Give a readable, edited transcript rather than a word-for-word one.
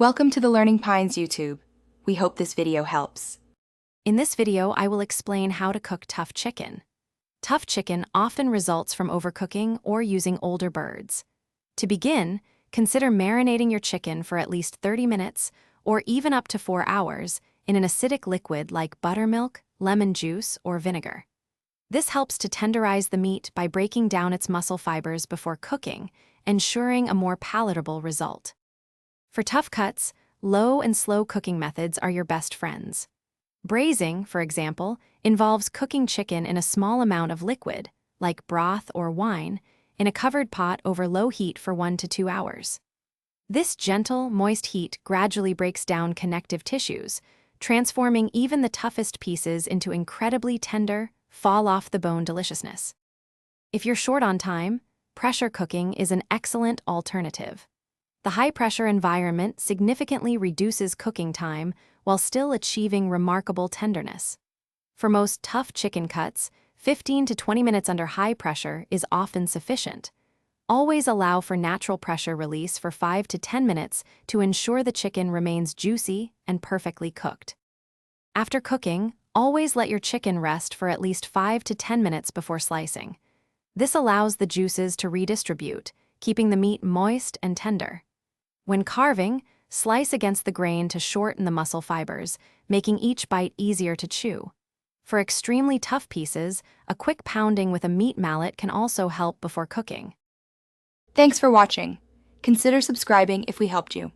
Welcome to the Learning Pines YouTube. We hope this video helps. In this video, I will explain how to cook tough chicken. Tough chicken often results from overcooking or using older birds. To begin, consider marinating your chicken for at least 30 minutes or even up to 4 hours in an acidic liquid like buttermilk, lemon juice, or vinegar. This helps to tenderize the meat by breaking down its muscle fibers before cooking, ensuring a more palatable result. For tough cuts, low and slow cooking methods are your best friends. Braising, for example, involves cooking chicken in a small amount of liquid, like broth or wine, in a covered pot over low heat for 1 to 2 hours. This gentle, moist heat gradually breaks down connective tissues, transforming even the toughest pieces into incredibly tender, fall-off-the-bone deliciousness. If you're short on time, pressure cooking is an excellent alternative. The high-pressure environment significantly reduces cooking time while still achieving remarkable tenderness. For most tough chicken cuts, 15 to 20 minutes under high pressure is often sufficient. Always allow for natural pressure release for 5 to 10 minutes to ensure the chicken remains juicy and perfectly cooked. After cooking, always let your chicken rest for at least 5 to 10 minutes before slicing. This allows the juices to redistribute, keeping the meat moist and tender. When carving, slice against the grain to shorten the muscle fibers, making each bite easier to chew. For extremely tough pieces, a quick pounding with a meat mallet can also help before cooking. Thanks for watching. Consider subscribing if we helped you.